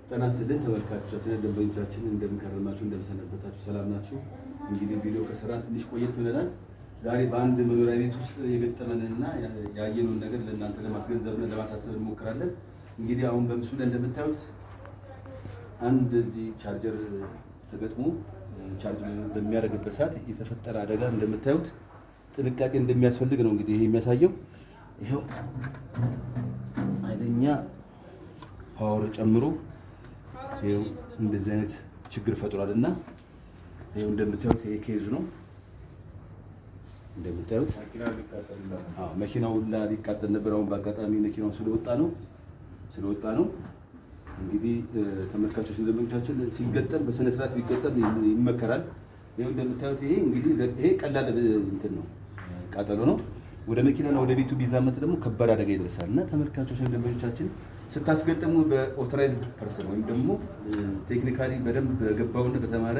ጤና ይስጥልኝ ተመልካቾቻችን፣ ደንበኞቻችን እንደምንከረማችሁ እንደምሰነበታችሁ ሰላም ናችሁ? እንግዲህ ቪዲዮ ከሰራን ትንሽ ቆየት ብለናል። ዛሬ በአንድ መኖሪያ ቤት ውስጥ የገጠመንና ያየነውን ነገር ለእናንተ ለማስገንዘብና ለማሳሰብ እንሞክራለን። እንግዲህ አሁን በምስሉ ላይ እንደምታዩት አንድ እዚህ ቻርጀር ተገጥሞ ቻርጅ በሚያደርግበት ሰዓት የተፈጠረ አደጋ እንደምታዩት ጥንቃቄ እንደሚያስፈልግ ነው እንግዲህ ይሄ የሚያሳየው። ይሄው ኃይለኛ ፓወር ጨምሮ ይሄው እንደዚህ አይነት ችግር ፈጥሯልና ይሄው እንደምታዩት ይሄ ኬዝ ነው። እንደምታዩት መኪናው ሁላ ሊቃጠል ነበር። አሁን በአጋጣሚ መኪናው ስለወጣ ነው። እንግዲህ ተመልካቾች እንደምንቻችን ሲገጠም በስነ ስርዓት ቢገጠም ይመከራል። ይሄው እንደምታዩት ይሄ እንግዲህ ይሄ ቀላል እንትን ነው፣ ቃጠሎ ነው። ወደ መኪናና ወደ ቤቱ ቢዛመት ደግሞ ከባድ አደጋ ይደርሳል እና ተመልካቾች እንደምንቻችን ስታስገጥሙ በኦቶራይዝድ ፐርሰን ወይም ደግሞ ቴክኒካሊ በደንብ በገባውና በተማረ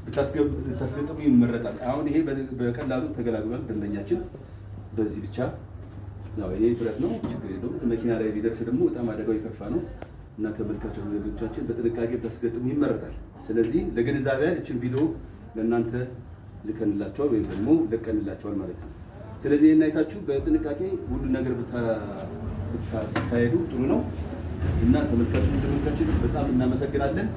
ብታስገጥሙ ይመረጣል። አሁን ይሄ በቀላሉ ተገላግሏል ደንበኛችን በዚህ ብቻ ነው። ይሄ ብረት ነው፣ ችግር የለውም። መኪና ላይ ቢደርስ ደግሞ በጣም አደጋው የከፋ ነው እና ተመልካቾች እንደምንቻችን በጥንቃቄ ብታስገጥሙ ይመረጣል። ስለዚህ ለግንዛቤ ያህል እችን ቪዲዮ ለእናንተ ልከንላቸዋል ወይም ደግሞ ለቀንላቸዋል ማለት ነው። ስለዚህ ይሄን አይታችሁ በጥንቃቄ ሁሉ ነገር ብታስካሄዱ ጥሩ ነው እና ተመልካቾች እንደምንካችን በጣም እናመሰግናለን።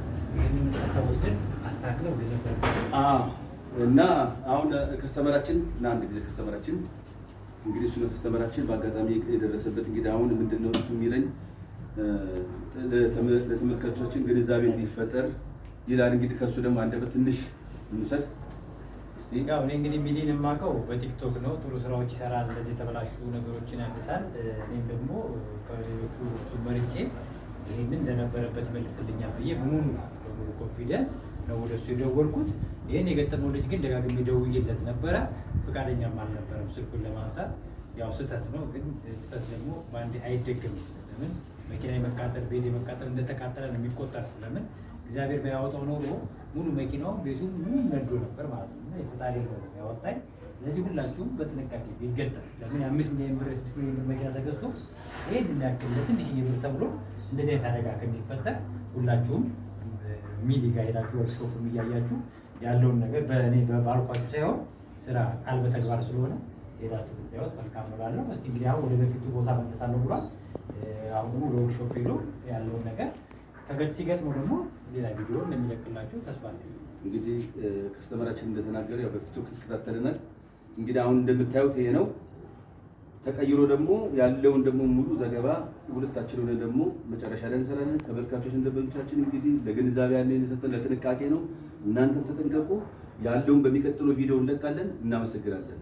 እና አሁን ከስተመራችን እና አንድ ጊዜ ከስተመራችን እንግዲህ እሱ ከስተመራችን በአጋጣሚ የደረሰበት እንግዲህ አሁን ምንድነው እሱ የሚለኝ ለተመልካቾቻችን ግንዛቤ እንዲፈጠር ይላል። እንግዲህ ከሱ ደግሞ አንደበት ትንሽ እንውሰድ። ያው እኔ እንግዲህ ሚሊን የማውቀው በቲክቶክ ነው። ጥሩ ስራዎች ይሰራል፣ እንደዚህ የተበላሹ ነገሮችን ያድሳል። እኔም ደግሞ ከሌሎቹ እሱ መርጬ ይሄንን እንደነበረበት መልስልኛል ብዬ በሙሉ ኮንፊደንስ ነው ወደ እሱ የደወልኩት። ይሄን የገጠመው ልጅ ግን ደጋግሜ ደውዬለት ነበረ፣ ፈቃደኛም አልነበረም ስልኩን ለማንሳት። ያው ስህተት ነው፣ ግን ስህተት ደግሞ በአንዴ አይደገምም። ለምን መኪና የመቃጠል ቤት የመቃጠል እንደተቃጠለ ነው የሚቆጠር። ለምን እግዚአብሔር ባያወጣው ኖሮ ሙሉ መኪናው ቤቱ ሙሉ ነዶ ነበር ማለት ነው። እና የፈጣሪ ነው ያወጣኝ። ስለዚህ ሁላችሁም በጥንቃቄ ቢገጠም ለምን 5 ሚሊዮን ብር 6 ሚሊዮን ብር መኪና ተገዝቶ ይሄን የሚያክል ለትንሽዬ ብር ተብሎ እንደዚህ አይነት አደጋ ከሚፈጠር ሁላችሁም ሚሊ ጋር ሄዳችሁ ወርክሾፕም እያያችሁ ያለውን ነገር በእኔ ባልኳችሁ ሳይሆን ስራ ቃል በተግባር ስለሆነ ሄዳችሁ ብታዩት መልካም ነው እላለሁ። እስቲ እንግዲህ አሁን ወደ በፊቱ ቦታ መለሳለሁ ብሏል። አሁን ወደ ወርክሾፕ ሄዶ ያለውን ነገር ሲገጥመው ደግሞ ሌላ ቪዲዮ እንደሚለቅላችሁ ተስፋ አለኝ። እንግዲህ ከስተመራችን እንደተናገረ ያው በቲክቶክ ይከታተለናል። እንግዲህ አሁን እንደምታዩት ይሄ ነው። ተቀይሮ ደግሞ ያለውን ደግሞ ሙሉ ዘገባ ሁለታችን ሆነን ደግሞ መጨረሻ ላይ እንሰራለን። ተመልካቾች እንደበቻችን እንግዲህ ለግንዛቤ ያለን የሰጠን ለጥንቃቄ ነው። እናንተም ተጠንቀቁ። ያለውን በሚቀጥለው ቪዲዮ እንለቃለን። እናመሰግናለን።